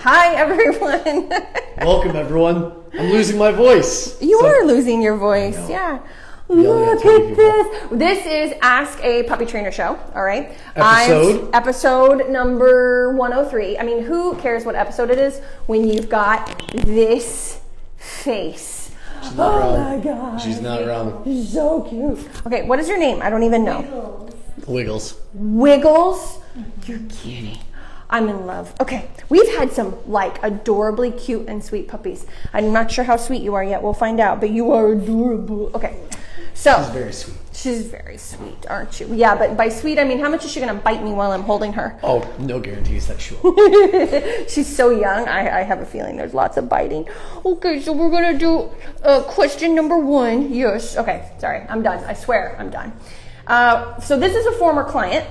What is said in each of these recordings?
Hi, everyone. Welcome, everyone. I'm losing my voice. You are losing your voice, yeah. Look at this. This is Ask a Puppy Trainer Show, all right? Episode number 103. I mean, who cares what episode it is when you've got this face? She's not wrong. My God. She's not wrong. So cute. Okay, what is your name? I don't even know. Wiggles. Wiggles? You're kidding. I'm in love. Okay, we've had some adorably cute and sweet puppies. I'm not sure how sweet you are yet. We'll find out, but you are adorable. Okay, so. She's very sweet. She's very sweet, aren't you? Yeah, but by sweet, I mean, how much is she gonna bite me while I'm holding her? Oh, no guarantees that she will. She's so young, I have a feeling there's lots of biting. Okay, so we're gonna do question number 1. Yes, okay, sorry, I'm done. I swear, I'm done. So this is a former client,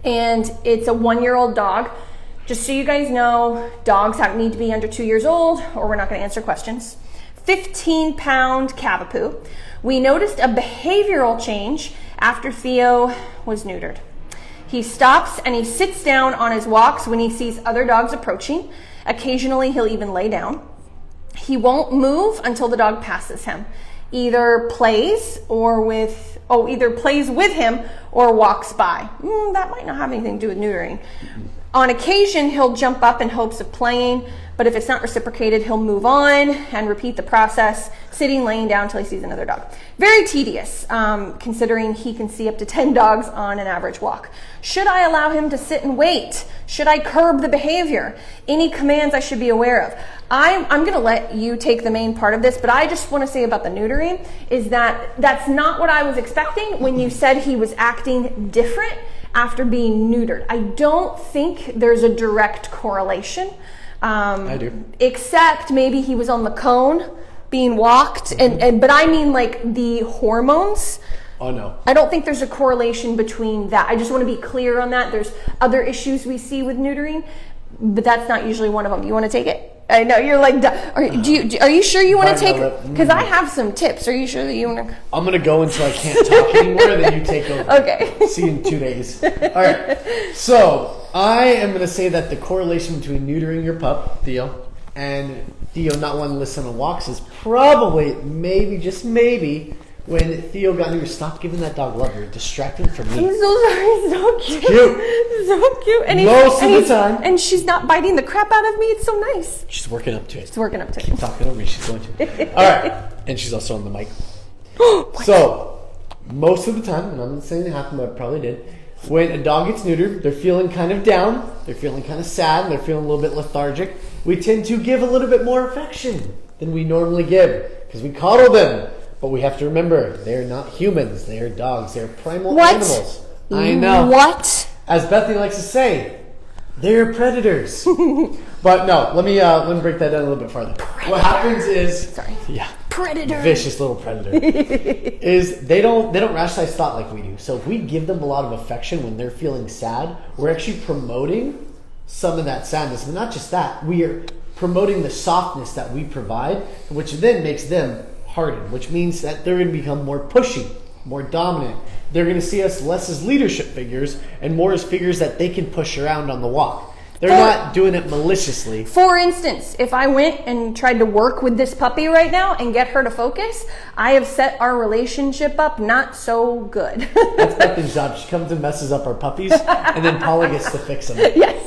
and it's a 1-year-old dog. Just so you guys know, dogs need to be under 2 years old, or we're not going to answer questions. 15-pound Cavapoo. We noticed a behavioral change after Theo was neutered. He stops and he sits down on his walks when he sees other dogs approaching. Occasionally, he'll even lay down. He won't move until the dog passes him. Either plays with him or walks by. That might not have anything to do with neutering. On occasion, he'll jump up in hopes of playing, but if it's not reciprocated, he'll move on and repeat the process, sitting, laying down until he sees another dog. Very tedious, considering he can see up to 10 dogs on an average walk. Should I allow him to sit and wait? Should I curb the behavior? Any commands I should be aware of? I'm going to let you take the main part of this, but I just want to say about the neutering is that that's not what I was expecting when you said he was acting different after being neutered. I don't think there's a direct correlation. I do. Except maybe he was on the cone being walked, but I mean the hormones. Oh, no. I don't think there's a correlation between that. I just want to be clear on that. There's other issues we see with neutering, but that's not usually one of them. You want to take it? I know you're like, are you sure you want to take it? Because I have some tips. Are you sure that you want to? I'm going to go until I can't talk anymore, then you take over. Okay. See you in 2 days. All right. So I am going to say that the correlation between neutering your pup, Theo, and Theo not wanting to listen on walks is probably, maybe, just maybe, when Theo got neutered. Stop giving that dog love. You're distracting from me. I'm so sorry. So cute. So cute. And most of the time. And she's not biting the crap out of me. It's so nice. She's working up to it. She's working up to it. Keep talking over me. She's going to. All right. And she's also on the mic. So, most of the time, and I'm not saying it happened, but I probably did, when a dog gets neutered, they're feeling kind of down, they're feeling kind of sad, they're feeling a little bit lethargic. We tend to give a little bit more affection than we normally give because we coddle them. But we have to remember, they're not humans. They are dogs. They're primal animals. I know. What? As Bethany likes to say, they're predators. But no, let me break that down a little bit farther. Predator. What happens is, predator, vicious little predator, is they don't rationalize thought like we do. So if we give them a lot of affection when they're feeling sad, we're actually promoting some of that sadness. But not just that, we are promoting the softness that we provide, which then makes them hardened, which means that they're going to become more pushy, more dominant. They're going to see us less as leadership figures and more as figures that they can push around on the walk. They're not doing it maliciously. For instance, if I went and tried to work with this puppy right now and get her to focus, I have set our relationship up not so good. That's Bethany's job. She comes and messes up our puppies, and then Paula gets to fix them. Yes.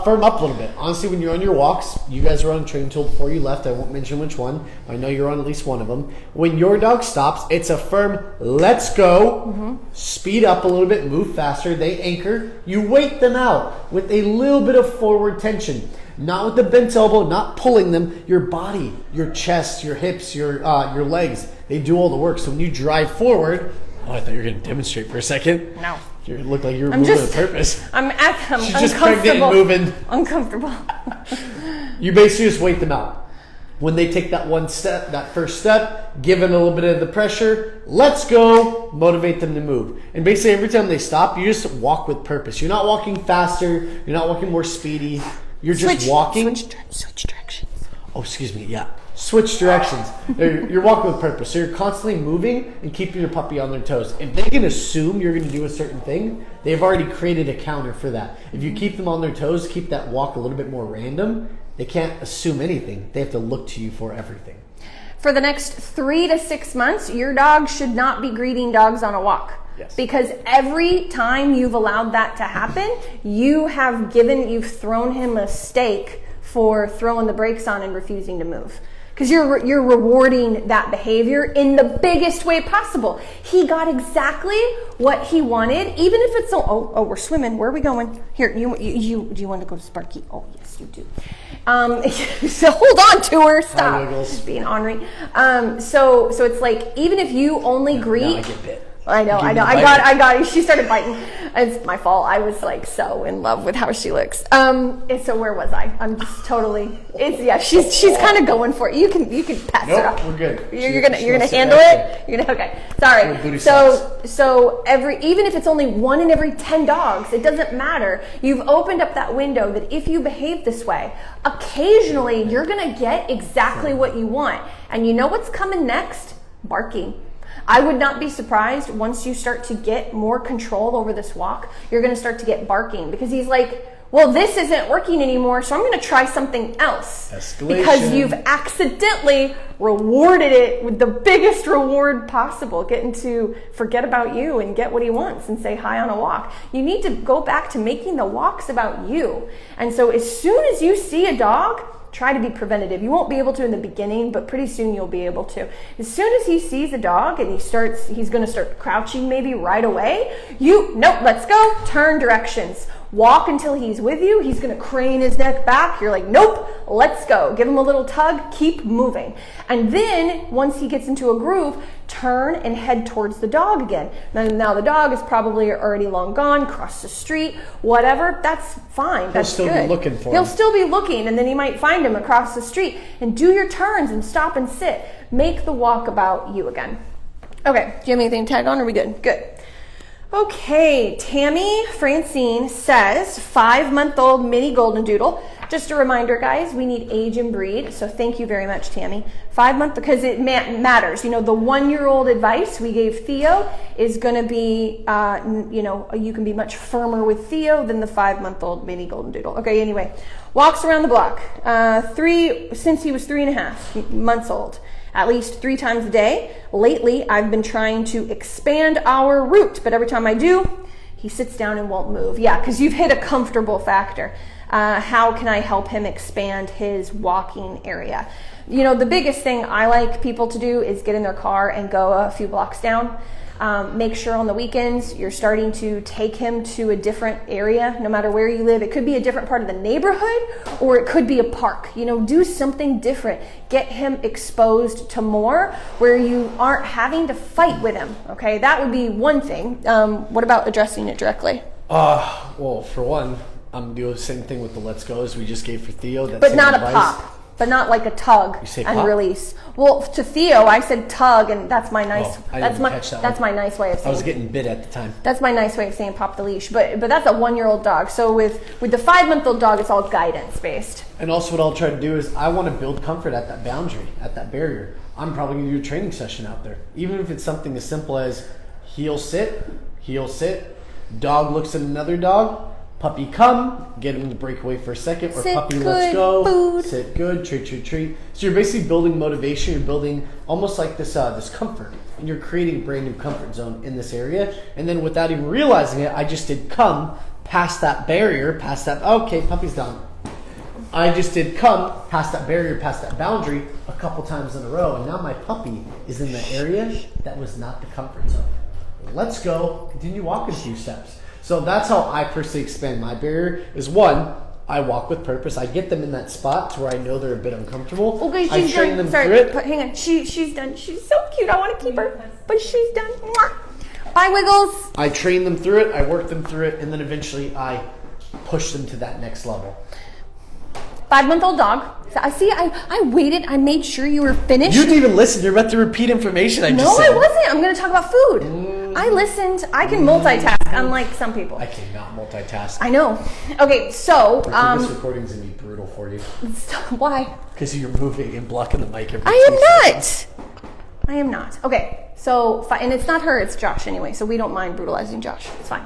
Firm up a little bit. Honestly, when you're on your walks, you guys were on a training tool before you left. I won't mention which one. I know you're on at least one of them. When your dog stops, it's a firm, let's go. Mm-hmm. Speed up a little bit, move faster. They anchor. You wait them out with a little bit of forward tension. Not with the bent elbow, not pulling them. Your body, your chest, your hips, your legs, they do all the work. So when you drive forward, I thought you were going to demonstrate for a second. No. You look like you were moving on purpose. I'm She's just pregnant and moving. Uncomfortable. You basically just wait them out. When they take that one step, that first step, give them a little bit of the pressure, let's go, motivate them to move. And basically every time they stop, you just walk with purpose. You're not walking faster, you're not walking more speedy, you're just walking. Switch directions. Oh, excuse me, yeah. switch directions. You're walking with purpose. So you're constantly moving and keeping your puppy on their toes. If they can assume you're going to do a certain thing, they've already created a counter for that. If you keep them on their toes, keep that walk a little bit more random, they can't assume anything. They have to look to you for everything. For the next 3 to 6 months, your dog should not be greeting dogs on a walk. Yes. Because every time you've allowed that to happen, you've thrown him a steak for throwing the brakes on and refusing to move. Because you're rewarding that behavior in the biggest way possible. He got exactly what he wanted, even if it's we're swimming. Where are we going? Here, do you want to go to Sparky? Oh yes, you do. So hold on to her. Stop being ornery. So it's like, even if you only greet. Now I get bit. I know. I got it. She started biting. It's my fault. I was like so in love with how she looks. So where was I? I'm just totally. She's kind of going for it. You can pass it off. We're good. You're gonna handle it. You're gonna okay. Sorry. So even if it's only 1 in every 10 dogs, it doesn't matter. You've opened up that window that if you behave this way, occasionally you're gonna get exactly what you want. And you know what's coming next? Barking. I would not be surprised once you start to get more control over this walk, you're going to start to get barking, because he's like, well, this isn't working anymore, so I'm going to try something else. Escalation. Because you've accidentally rewarded it with the biggest reward possible, getting to forget about you and get what he wants and say hi on a walk. You need to go back to making the walks about you. And so as soon as you see a dog, try to be preventative. You won't be able to in the beginning, but pretty soon you'll be able to. As soon as he sees a dog and he's going to start crouching maybe right away, let's go, turn directions. Walk until he's with you. He's going to crane his neck back. You're like, nope, let's go. Give him a little tug, keep moving. And then once he gets into a groove, turn and head towards the dog again. Now the dog is probably already long gone, crossed the street, whatever. That's fine. That's good. He'll still be looking for him. He'll still be looking, and then he might find him across the street. And do your turns and stop and sit. Make the walk about you again. Okay, do you have anything to tag on? Or are we good? Good. Okay, Tammy Francine says 5-month-old mini Goldendoodle. Just a reminder, guys, we need age and breed. So thank you very much, Tammy. 5 months, because it matters. The 1-year-old advice we gave Theo is going to be, you can be much firmer with Theo than the 5-month-old mini Goldendoodle. Okay, anyway, walks around the block. Since he was 3.5 months old. At least 3 times a day. Lately, I've been trying to expand our route, but every time I do, he sits down and won't move. Yeah, because you've hit a comfortable factor. How can I help him expand his walking area? The biggest thing I like people to do is get in their car and go a few blocks down. Make sure on the weekends you're starting to take him to a different area, no matter where you live. It could be a different part of the neighborhood, or it could be a park. Do something different. Get him exposed to more where you aren't having to fight with him. Okay, that would be one thing. What about addressing it directly? Well, for one, I'm doing the same thing with the Let's Go as we just gave for Theo. But not a pop. But not like a tug and pop? Release. Well, to Theo, I said tug, and that's my nice. That's my nice way of saying. I was getting bit at the time. That's my nice way of saying pop the leash. But that's a 1-year-old dog. So with the 5-month-old dog, it's all guidance based. And also, what I'll try to do is I want to build comfort at that boundary, at that barrier. I'm probably going to do a training session out there, even if it's something as simple as heel sit. Dog looks at another dog. Puppy come, get him to break away for a second, or puppy let's go, food. Sit good, treat. So you're basically building motivation, you're building almost like this comfort, and you're creating a brand new comfort zone in this area. And then without even realizing it, I just did come past that barrier, okay, puppy's done. I just did come past that barrier, past that boundary a couple times in a row, and now my puppy is in the area that was not the comfort zone. Let's go, continue walking a few steps. So that's how I personally expand my barrier, is one, I walk with purpose. I get them in that spot to where I know they're a bit uncomfortable. Okay, she's done. Them through it. Hang on. She's done. She's so cute. I want to keep her, but she's done. Bye, Wiggles. I train them through it. I work them through it, and then eventually I push them to that next level. 5-month-old dog. I waited. I made sure you were finished. You didn't even listen. You're about to repeat information I just said. No, I wasn't. I'm going to talk about food. I listened. I can multitask, unlike some people. I cannot multitask. I know. Okay, so This recording's gonna be brutal for you. Why? Because you're moving and blocking the mic every I am not. Okay, so and it's not her, it's Josh anyway. So we don't mind brutalizing Josh. It's fine.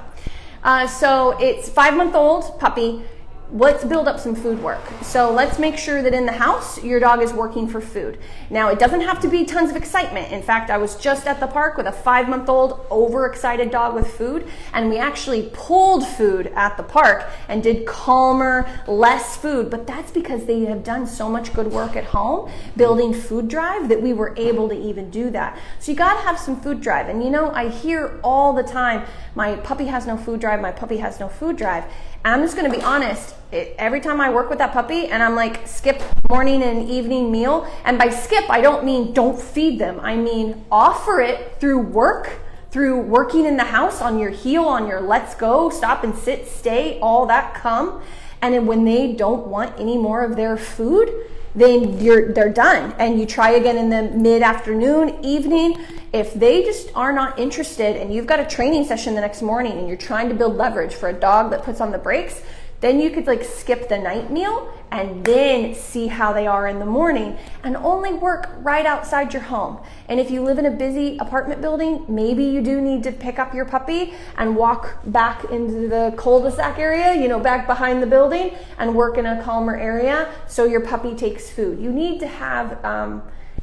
So it's 5-month-old puppy. Let's build up some food work. So let's make sure that in the house, your dog is working for food. Now, it doesn't have to be tons of excitement. In fact, I was just at the park with a 5-month-old overexcited dog with food, and we actually pulled food at the park and did calmer, less food. But that's because they have done so much good work at home building food drive that we were able to even do that. So you gotta have some food drive. And you know, I hear all the time, my puppy has no food drive, my puppy has no food drive. I'm just going to be honest, every time I work with that puppy and I'm like, skip morning and evening meal, and by skip, I don't mean don't feed them. I mean, offer it through work, through working in the house, on your heel, on your let's go, stop and sit, stay, all that come. And then when they don't want any more of their food, then they're done. And you try again in the mid-afternoon, evening. If they just are not interested and you've got a training session the next morning and you're trying to build leverage for a dog that puts on the brakes, then you could like skip the night meal and then see how they are in the morning, and only work right outside your home. And if you live in a busy apartment building, maybe you do need to pick up your puppy and walk back into the cul-de-sac area, you know, back behind the building, and work in a calmer area so your puppy takes food. You need to have,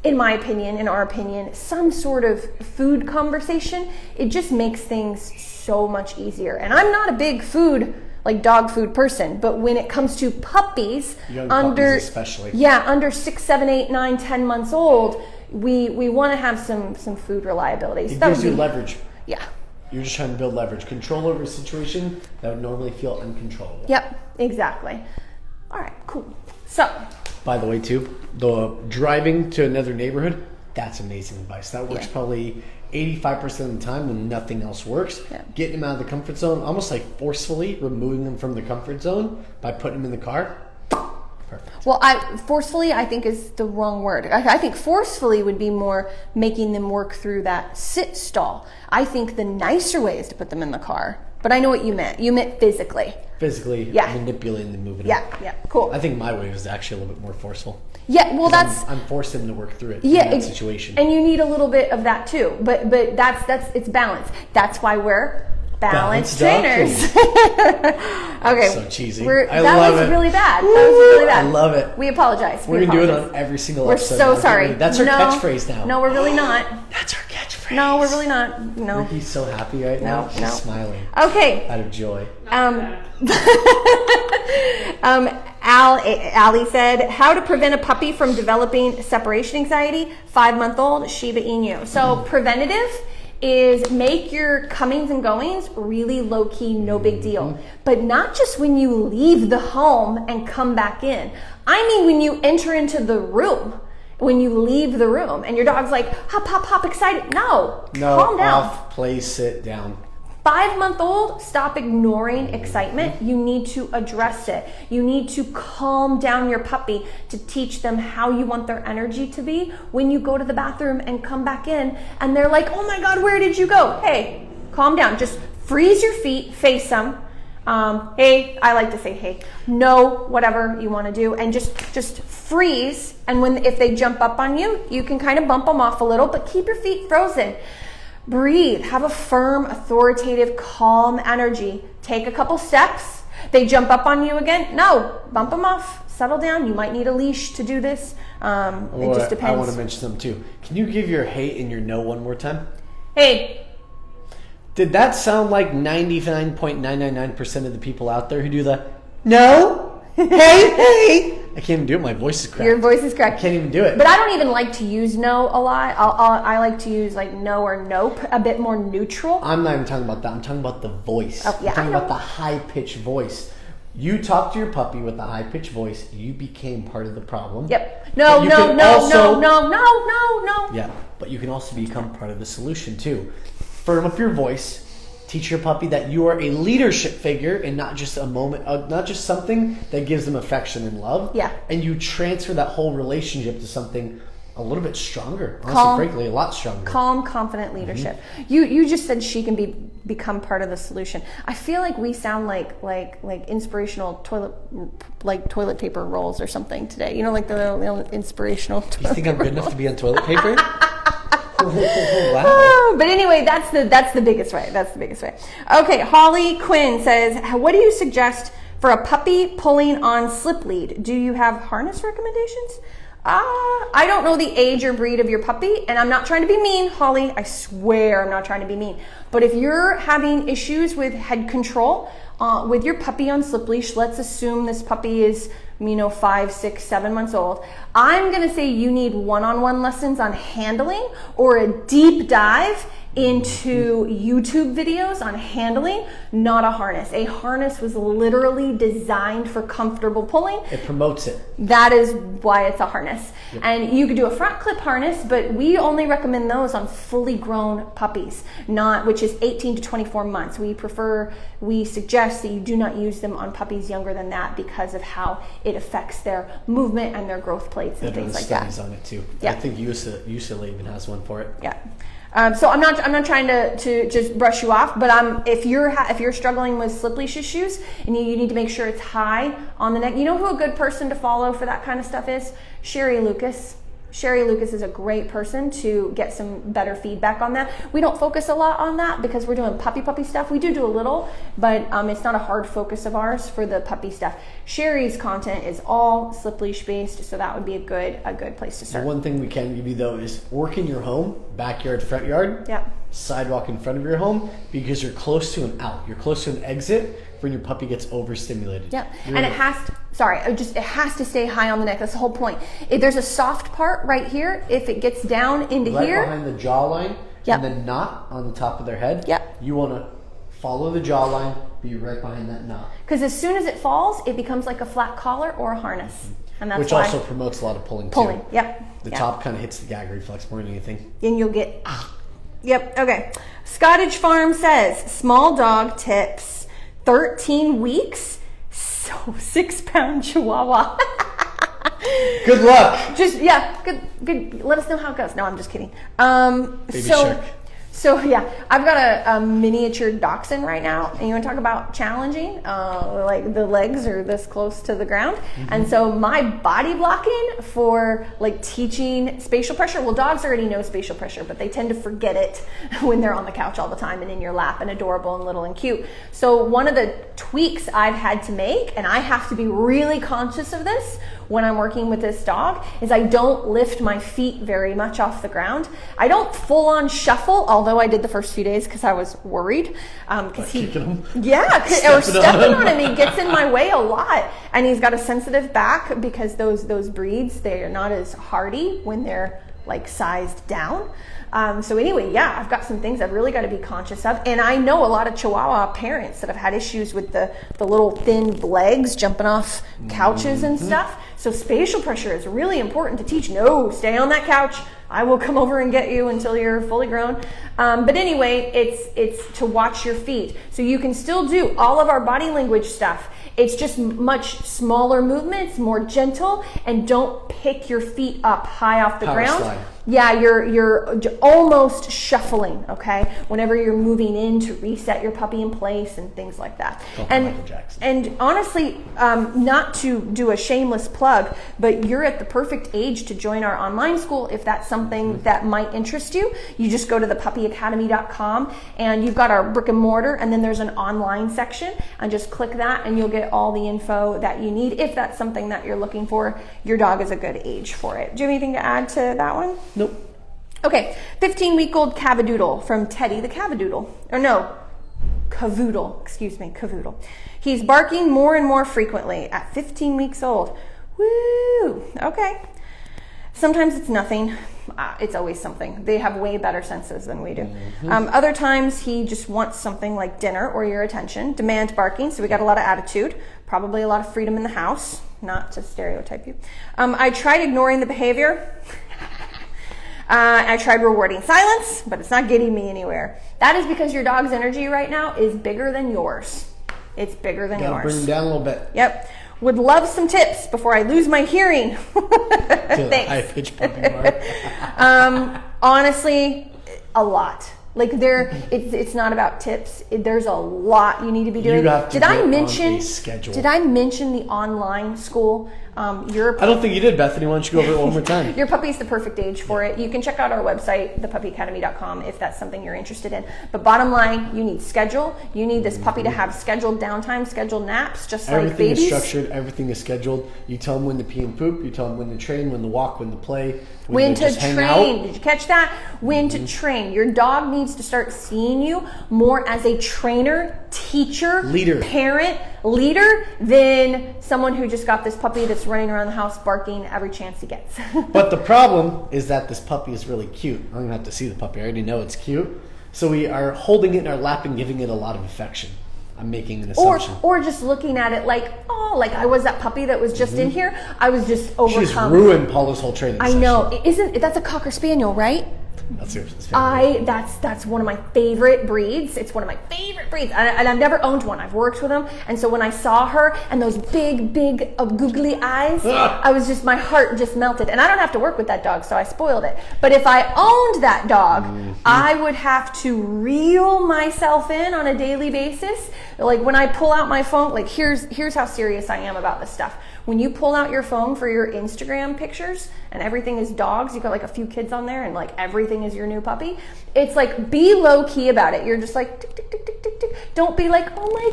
in my opinion, in our opinion, some sort of food conversation. It just makes things so much easier. And I'm not a big dog food person, but when it comes to puppies, under 6, 7, 8, 9, 10 months old, we want to have some food reliability. It gives you leverage. Yeah. You're just trying to build leverage, control over a situation that would normally feel uncontrollable. Yep, exactly. All right, cool. So, by the way, too, the driving to another neighborhood, that's amazing advice. That works probably 85% of the time when nothing else works. Yeah. Getting them out of the comfort zone, almost like forcefully removing them from the comfort zone by putting them in the car. Perfect. Well, forcefully, I think, is the wrong word. I think forcefully would be more making them work through that sit stall. I think the nicer way is to put them in the car. But I know what you meant. You meant physically. Physically manipulating them, moving them. Yeah, cool. I think my way was actually a little bit more forceful. Yeah, well, I'm forcing them to work through it in that situation. And you need a little bit of that too. But it's balance. That's why we're balance trainers. Okay. So cheesy. That was really bad. I love it. We apologize. We're going to do it on every single episode. We're so sorry. That's our catchphase now. No, we're really not. That's our catchphrase. No, we're really not. No. Ricky's so happy right now. She's smiling. Okay. Out of joy. Allie said, how to prevent a puppy from developing separation anxiety, 5-month-old Shiba Inu. So preventative is make your comings and goings really low-key, no big deal. But not just when you leave the home and come back in. I mean when you enter into the room. When you leave the room and your dog's like, hop, hop, hop, excited. No, calm down. Off, play, sit down. 5-month-old, stop ignoring excitement. You need to address it. You need to calm down your puppy to teach them how you want their energy to be when you go to the bathroom and come back in and they're like, oh my God, where did you go? Hey, calm down. Just freeze your feet, face them. Hey, I like to say hey, no, whatever you want to do, and just freeze. And if they jump up on you, you can kind of bump them off a little, but keep your feet frozen. Breathe, have a firm, authoritative, calm energy. Take a couple steps. They jump up on you again. No, bump them off. Settle down. You might need a leash to do this. It just depends. I want to mention something too. Can you give your hey and your no one more time? Hey. Did that sound like 99.999% of the people out there who do the no? Hey. I can't even do it. My voice is cracked. Your voice is cracked. I can't even do it. But I don't even like to use no a lot. I like to use like no or nope, a bit more neutral. I'm not even talking about that. I'm talking about the voice. Oh, yeah, I'm talking about the high-pitched voice. You talk to your puppy with a high-pitched voice, you became part of the problem. Yep. No. Yeah, but you can also become part of the solution too. Firm up your voice. Teach your puppy that you are a leadership figure and not just a moment, not just something that gives them affection and love. Yeah. And you transfer that whole relationship to something a a little bit stronger. Honestly, frankly, a lot stronger. Calm, confident leadership. You just said she can become part of the solution. I feel like we sound like inspirational toilet paper rolls or something today. You know, like the little inspirational toilet You think I'm good enough to be on toilet paper? Wow. But anyway, that's the biggest way. That's the biggest way. Okay, Holly Quinn says, what do you suggest for a puppy pulling on slip lead? Do you have harness recommendations? I don't know the age or breed of your puppy, and I'm not trying to be mean, Holly. I swear I'm not trying to be mean. But if you're having issues with head control with your puppy on slip leash, let's assume this puppy is 5, 6, 7 months old. I'm going to say you need one-on-one lessons on handling or a deep dive into YouTube videos on handling, not a harness. A harness was literally designed for comfortable pulling. It promotes it. That is why it's a harness. Yep. And you could do a front clip harness, but we only recommend those on fully grown puppies, which is 18 to 24 months. We suggest that you do not use them on puppies younger than that because of how it affects their movement and their growth plates and things like that. Studies on it too. Yeah. I think UCLA even has one for it. Yeah. So I'm not trying to just brush you off, but if you're struggling with slip leash issues and you need to make sure it's high on the neck, you know who a good person to follow for that kind of stuff is? Sherry Lucas. Sherry Lucas is a great person to get some better feedback on that. We don't focus a lot on that because we're doing puppy stuff. We do a little, but it's not a hard focus of ours for the puppy stuff. Sherry's content is all slip leash based, so that would be a good place to start. The one thing we can give you though is work in your home, backyard, front yard, sidewalk in front of your home, because you're close to an out. You're close to an exit when your puppy gets overstimulated. Yeah, and it has to stay high on the neck. That's the whole point. If there's a soft part right here, if it gets down into here, behind the jawline, and then knot on the top of their head. You want to follow the jawline, be right behind that knot. Because as soon as it falls, it becomes like a flat collar or a harness, and that's which also promotes a lot of pulling. Yep. The top kind of hits the gag reflex more than anything. And you'll get. Yep. Okay. Scottage Farm says small dog tips. 13 weeks, so 6-pound Chihuahua. Good luck. Good. Let us know how it goes. No, I'm just kidding. Baby shark. So yeah, I've got a miniature Dachshund right now, and you want to talk about challenging? Like the legs are this close to the ground, and so my body blocking for like teaching spatial pressure. Well, dogs already know spatial pressure, but they tend to forget it when they're on the couch all the time and in your lap and adorable and little and cute. So one of the tweaks I've had to make, and I have to be really conscious of this when I'm working with this dog, is I don't lift my feet very much off the ground. I don't full on shuffle, although I did the first few days because I was worried. Or stepping on him. He gets in my way a lot, and he's got a sensitive back because those breeds, they are not as hardy when they're like sized down. So anyway, I've got some things I've really got to be conscious of. And I know a lot of Chihuahua parents that have had issues with the little thin legs jumping off couches and stuff. So spatial pressure is really important to teach. No, stay on that couch. I will come over and get you until you're fully grown. But anyway, it's to watch your feet. So you can still do all of our body language stuff. It's just much smaller movements, more gentle, and don't pick your feet up high off the ground. Slide. Yeah, you're almost shuffling, okay? Whenever you're moving in to reset your puppy in place and things like that. And honestly, not to do a shameless plug, but you're at the perfect age to join our online school if that's something that might interest you. You just go to thepuppyacademy.com and you've got our brick and mortar, and then there's an online section, and just click that and you'll get all the info that you need if that's something that you're looking for. Your dog is a good age for it. Do you have anything to add to that one? Nope. Okay, 15-week-old Cavoodle from Teddy the Cavoodle. Or no, Cavoodle. Excuse me, Cavoodle. He's barking more and more frequently at 15 weeks old. Woo! Okay. Sometimes it's nothing. It's always something. They have way better senses than we do. Other times he just wants something like dinner or your attention. Demand barking, so we got a lot of attitude. Probably a lot of freedom in the house. Not to stereotype you. I tried ignoring the behavior. I tried rewarding silence, but it's not getting me anywhere. That is because your dog's energy right now is bigger than yours. It's bigger than yours. Bring him down a little bit. Yep. Would love some tips before I lose my hearing. Thanks. High pitch puppy bark. Honestly, a lot. Like it's not about tips. There's a lot you need to be doing. Did I mention the online school? I don't think you did, Bethany. Why don't you go over it one more time? Your puppy's the perfect age for it. You can check out our website, thepuppyacademy.com, if that's something you're interested in. But bottom line, you need schedule. You need this puppy to have scheduled downtime, scheduled naps, just like babies. Everything is structured. Everything is scheduled. You tell them when to pee and poop. You tell them when to train, when to walk, when to play. When to train. Did you catch that? When to train. Your dog needs to start seeing you more as a trainer, teacher, parent, leader than someone who just got this puppy that's running around the house barking every chance he gets. But the problem is that this puppy is really cute. I'm going to have to see the puppy. I already know it's cute. So we are holding it in our lap and giving it a lot of affection. I'm making an assumption. Or just looking at it like, oh, like I was that puppy that was just in here. I was just overcome. She's ruined Paula's whole training session. I know. That's a Cocker Spaniel, right? That's one of my favorite breeds. It's one of my favorite breeds, and I've never owned one. I've worked with them, and so when I saw her and those big googly eyes, my heart just melted. And I don't have to work with that dog, so I spoiled it. But if I owned that dog, I would have to reel myself in on a daily basis. Like when I pull out my phone, like here's how serious I am about this stuff. When you pull out your phone for your Instagram pictures and everything is dogs, you got like a few kids on there and like everything is your new puppy. It's like, be low key about it. You're just like, tick, tick, tick, tick, tick, tick. Don't be like, oh my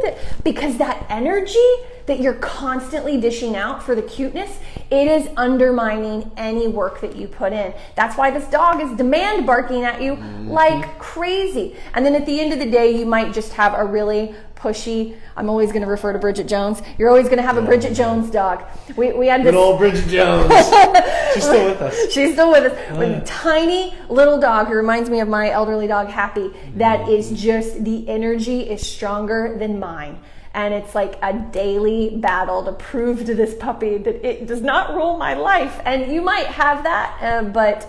God. Because that energy that you're constantly dishing out for the cuteness, it is undermining any work that you put in. That's why this dog is demand barking at you like crazy. And then at the end of the day, you might just have a really pushy, I'm always going to refer to Bridget Jones. You're always going to have a Bridget Jones dog. We had this. Good old Bridget Jones. She's still with us. She's still with us. With a tiny little dog who reminds me of my elderly dog, Happy, that is just, the energy is stronger than mine. And it's like a daily battle to prove to this puppy that it does not rule my life. And you might have that, but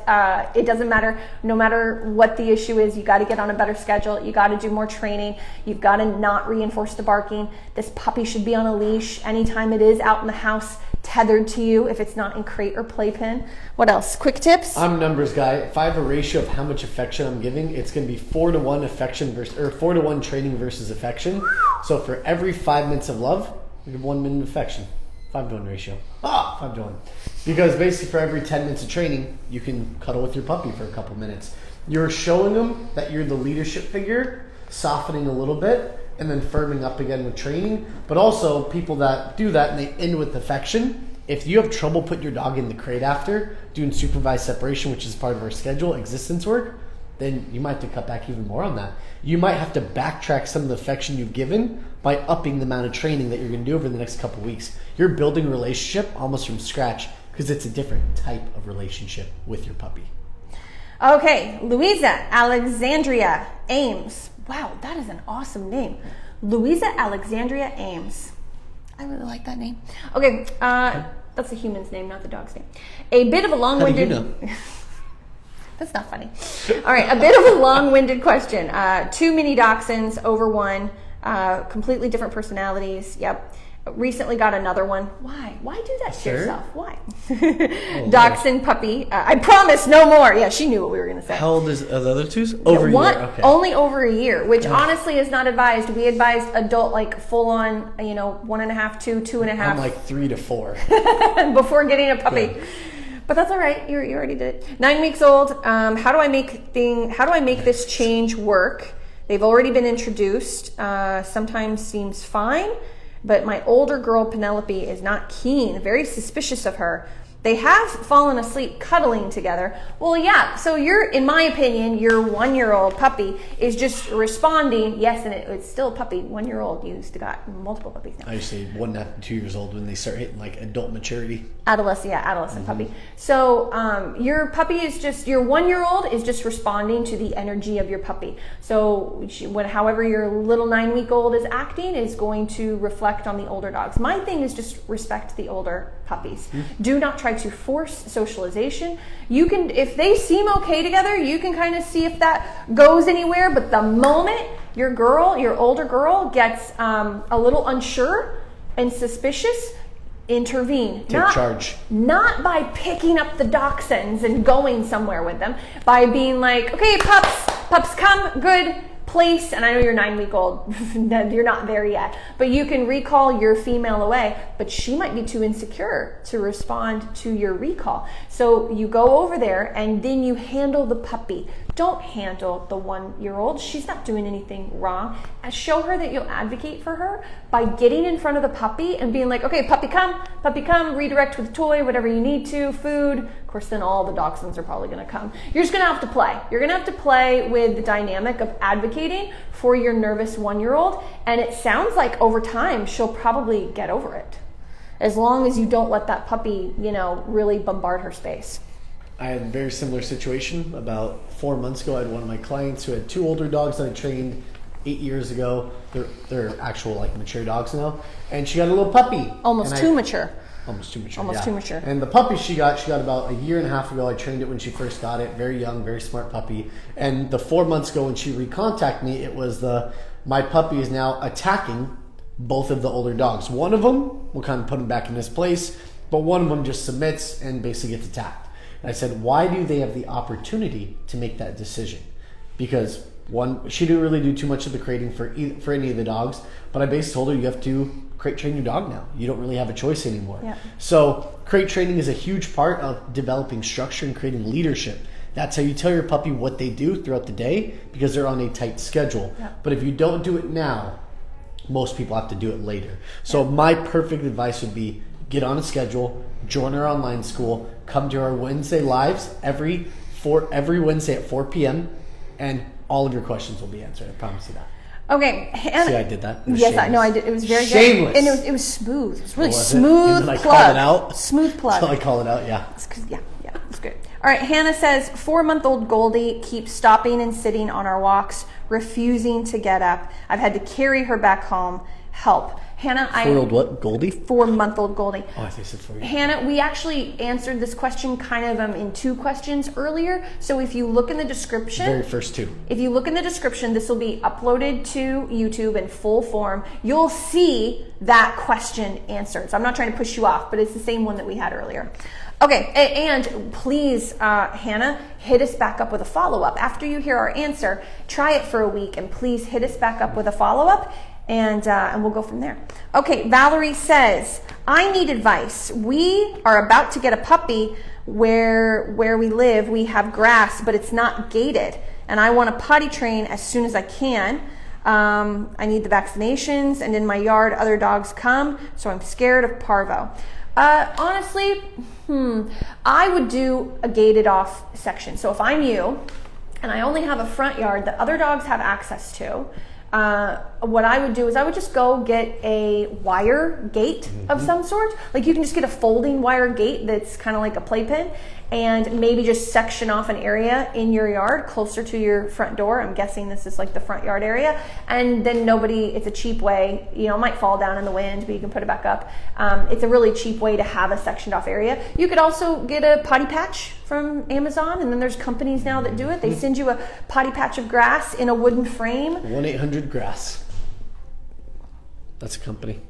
it doesn't matter. No matter what the issue is, you got to get on a better schedule. You got to do more training. You've got to not reinforce the barking. This puppy should be on a leash anytime it is out in the house, tethered to you if it's not in crate or playpen. What else? Quick tips? I'm a numbers guy. If I have a ratio of how much affection I'm giving, it's going to be 4-to-1 affection versus, or 4-to-1 training versus affection. So for every 5 minutes of love, we give 1 minute of affection. 5-to-1 ratio. 5-to-1. Because basically for every 10 minutes of training, you can cuddle with your puppy for a couple minutes. You're showing them that you're the leadership figure, softening a little bit, and then firming up again with training. But also people that do that and they end with affection. If you have trouble putting your dog in the crate after doing supervised separation, which is part of our schedule, existence work, then you might have to cut back even more on that. You might have to backtrack some of the affection you've given by upping the amount of training that you're going to do over the next couple weeks. You're building a relationship almost from scratch because it's a different type of relationship with your puppy. Okay, Louisa Alexandria Ames. Wow, that is an awesome name. Louisa Alexandria Ames. I really like that name. Okay, that's the human's name, not the dog's name. A bit of a long-winded... How do you know? That's not funny. All right, a bit of a long-winded question. 2 mini dachshunds over one, completely different personalities. Yep. Recently got another one. Why? Why do that to yourself? Why? Dachshund puppy. I promise no more. Yeah, she knew what we were going to say. How old is the other two? Over a year. Okay. Only over a year, which honestly is not advised. We advised adult, like full on, 1.5, 2.5. I'm like 3 to 4. Before getting a puppy. Good. But that's all right. You already did it. 9 weeks old. How do I make this change work? They've already been introduced. Sometimes seems fine. But my older girl, Penelope, is not keen, very suspicious of her. They have fallen asleep cuddling together. Well, yeah, so in my opinion, your 1-year-old puppy is just responding. Yes, and it's still a puppy. 1-year-old, you used to got multiple puppies now. I used to say 1.5 to 2 years old when they start hitting like adult maturity. Adolescent puppy. So your puppy is just, your 1-year-old is just responding to the energy of your puppy. So however your little 9-week-old is acting is going to reflect on the older dogs. My thing is just respect the older puppies. Do not try to force socialization. You can, if they seem okay together, you can kind of see if that goes anywhere. But the moment your older girl gets a little unsure, and suspicious, intervene. Take charge. Not by picking up the Dachshunds and going somewhere with them, by being like, okay, pups come, good, place, and I know you're 9-week-old, you're not there yet, but you can recall your female away, but she might be too insecure to respond to your recall. So you go over there and then you handle the puppy. Don't handle the 1-year-old. She's not doing anything wrong. And show her that you'll advocate for her by getting in front of the puppy and being like, okay, puppy come, redirect with a toy, whatever you need to, food. Of course, then all the Dachshunds are probably gonna come. You're just gonna have to play. You're gonna have to play with the dynamic of advocating for your nervous 1-year-old. And it sounds like over time, she'll probably get over it. As long as you don't let that puppy, really bombard her space. I had a very similar situation about 4 months ago. I had one of my clients who had 2 older dogs that I trained 8 years ago. They're actual mature dogs now, and she got a little puppy. Almost too mature. Almost too mature. Almost too mature. And the puppy she got about a year and a half ago. I trained it when she first got it. Very young, very smart puppy. And the 4 months ago when she recontacted me, it was my puppy is now attacking both of the older dogs. One of them will kind of put him back in his place, but one of them just submits and basically gets attacked. And I said, why do they have the opportunity to make that decision? Because one, she didn't really do too much of the crating for any of the dogs, but I basically told her you have to crate train your dog now. You don't really have a choice anymore. Yeah. So crate training is a huge part of developing structure and creating leadership. That's how you tell your puppy what they do throughout the day, because they're on a tight schedule. Yeah. But if you don't do it now, most people have to do it later. So my perfect advice would be get on a schedule, join our online school, come to our Wednesday lives every Wednesday at 4 p.m. and all of your questions will be answered. I promise you that. Okay, Hannah. See, I did that. Yes, I know I did. It was very shameless. Good. And it was smooth. It was really Was smooth it? And then I plug. called it out. Smooth plug. So I call it out, yeah. Yeah, it's good. All right, Hannah says 4-month-old Goldie keeps stopping and sitting on our walks, refusing to get up. I've had to carry her back home. Help. Hannah, 4-year-old what? Goldie? 4-month-old Goldie. Oh, I think I said 4 years. Hannah, we actually answered this question kind of in 2 questions earlier. So if you look in the description, Very first 2. if you look in the description, this will be uploaded to YouTube in full form. You'll see that question answered. So I'm not trying to push you off, but it's the same one that we had earlier. Okay, and please, Hannah, hit us back up with a follow-up. After you hear our answer, try it for a week, and please hit us back up with a follow-up, and we'll go from there. Okay, Valerie says, I need advice. We are about to get a puppy where we live. We have grass, but it's not gated, and I want to potty train as soon as I can. I need the vaccinations, and in my yard, other dogs come, so I'm scared of Parvo. Honestly, I would do a gated off section. So if I'm you and I only have a front yard that other dogs have access to, what I would do is I would just go get a wire gate of some sort. Like you can just get a folding wire gate that's kind of like a playpen, and maybe just section off an area in your yard closer to your front door. I'm guessing this is like the front yard area. And then it's a cheap way, it might fall down in the wind, but you can put it back up. It's a really cheap way to have a sectioned off area. You could also get a potty patch from Amazon, and then there's companies now that do it. They send you a potty patch of grass in a wooden frame. 1-800-GRASS. That's a company.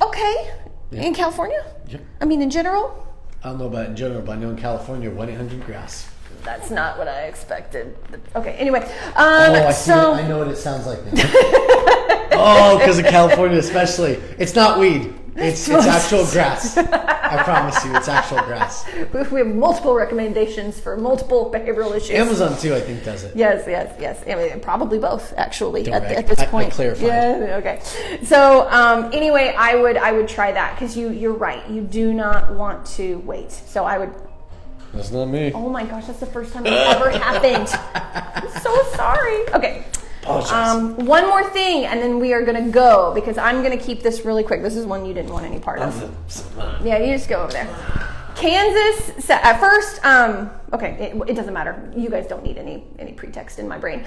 Okay. Yeah. In California? Yep. I mean, in general? I don't know about in general, but I know in California, 1-800-GRASS. That's not what I expected. Okay, anyway. I know what it sounds like now. Because of California especially. It's not weed. It's actual grass. I promise you, it's actual grass. We have multiple recommendations for multiple behavioral issues. Amazon too, I think, does it. Yes. I mean, probably both, actually, at this I point. clarified. Yeah. Okay. So anyway, I would try that, because you're right. You do not want to wait. So I would. That's not me. Oh my gosh, that's the first time it's ever happened. I'm so sorry. Okay. One more thing, and then we are going to go, because I'm going to keep this really quick. This is one you didn't want any part of. Yeah, you just go over there. Kansas, at first, okay, it doesn't matter. You guys don't need any pretext in my brain.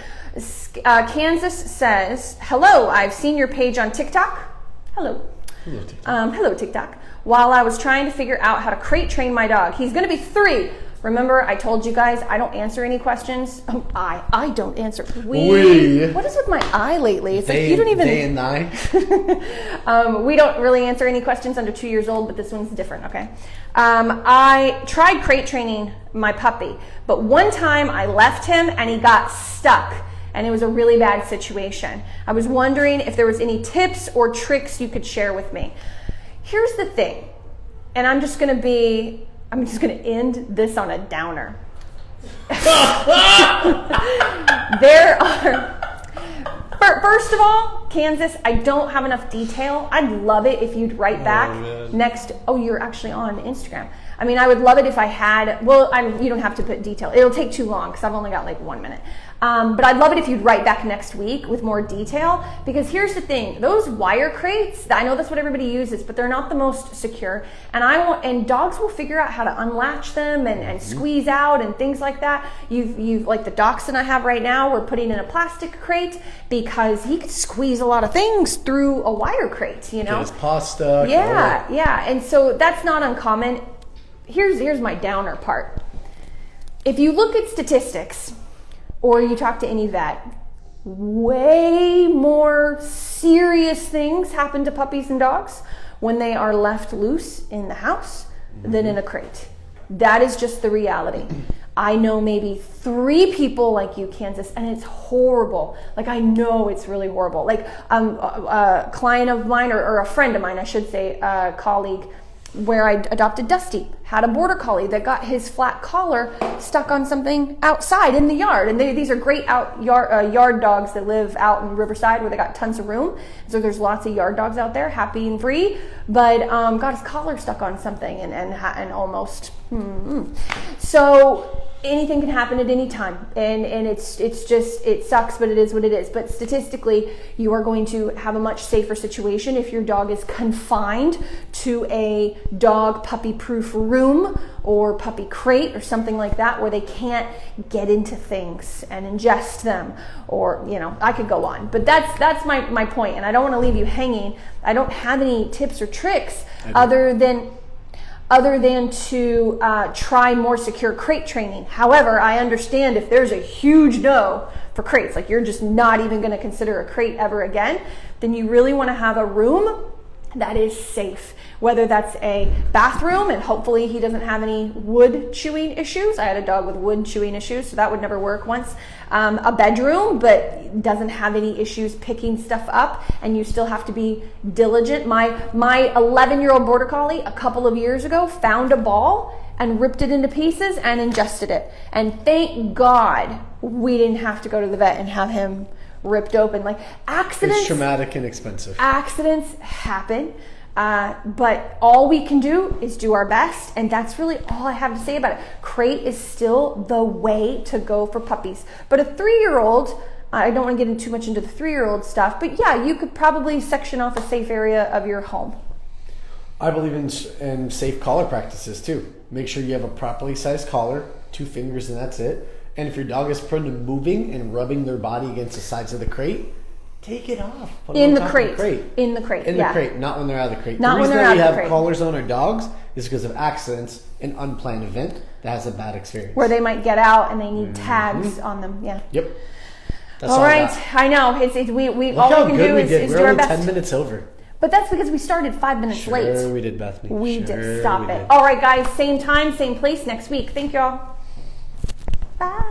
Kansas says, hello, I've seen your page on TikTok. Hello. Hello, TikTok. Hello, TikTok. While I was trying to figure out how to crate train my dog. He's going to be 3. Remember, I told you guys I don't answer any questions. I don't answer. We. What is with my I lately? It's They, like you don't even. They and I. We don't really answer any questions under 2 years old, but this one's different, okay? I tried crate training my puppy, but one time I left him and he got stuck, and it was a really bad situation. I was wondering if there was any tips or tricks you could share with me. Here's the thing, and I'm just gonna end this on a downer. There are, first of all, Kansas, I don't have enough detail. I'd love it if you'd write back next. Oh, you're actually on Instagram. I mean, I would love it if I had, you don't have to put detail. It'll take too long because I've only got like 1 minute. But I'd love it if you'd write back next week with more detail, because here's the thing, those wire crates, I know that's what everybody uses, but they're not the most secure. And dogs will figure out how to unlatch them and squeeze out and things like that. You've like the Dachshund I have right now, we're putting in a plastic crate because he could squeeze a lot of things through a wire crate, you know? Get his paw stuck. Yeah. And so that's not uncommon. Here's my downer part. If you look at statistics, or you talk to any vet, way more serious things happen to puppies and dogs when they are left loose in the house than in a crate. That is just the reality. I know maybe 3 people like you, Kansas, and it's horrible. Like, I know it's really horrible. Like, a client of mine, or a friend of mine, I should say, a colleague, where I adopted Dusty, had a border collie that got his flat collar stuck on something outside in the yard. And these are great yard dogs that live out in Riverside where they got tons of room. So there's lots of yard dogs out there, happy and free. But got his collar stuck on something and almost. So anything can happen at any time, and it's just, it sucks, but it is what it is. But statistically, you are going to have a much safer situation if your dog is confined to a dog puppy proof room or puppy crate or something like that, where they can't get into things and ingest them, or, you know, I could go on, but that's my point, and I don't want to leave you hanging. I don't have any tips or tricks other than to try more secure crate training. However, I understand if there's a huge no for crates, like you're just not even going to consider a crate ever again, then you really want to have a room that is safe. Whether that's a bathroom, and hopefully he doesn't have any wood chewing issues. I had a dog with wood chewing issues, so that would never work once. A bedroom, but doesn't have any issues picking stuff up, and you still have to be diligent. My 11-year-old border collie a couple of years ago found a ball and ripped it into pieces and ingested it. And thank God we didn't have to go to the vet and have him ripped open. Like, accidents. It's traumatic and expensive. Accidents happen. But all we can do is do our best, and that's really all I have to say about it. Crate is still the way to go for puppies. But a 3-year-old, I don't want to get too much into the 3-year-old stuff, but yeah, you could probably section off a safe area of your home. I believe in safe collar practices too. Make sure you have a properly sized collar, 2 fingers, and that's it. And if your dog is prone to moving and rubbing their body against the sides of the crate, take it off. Put In it the on crate. top of the crate. In the crate. In yeah. the crate, not when they're out of the crate. Not the when reason they're that out we of the have crate. collars on our dogs is because of accidents, an unplanned event that has a bad experience. Where they might get out and they need tags on them. Yeah. Yep. That's all right. I I know. We Look all how we can good do we is did. do We're our only best. 10 minutes over. But that's because we started 5 minutes late. Sure we did, Bethany. We Sure did. Stop we it. did. All right, guys. Same time, same place next week. Thank y'all. Bye.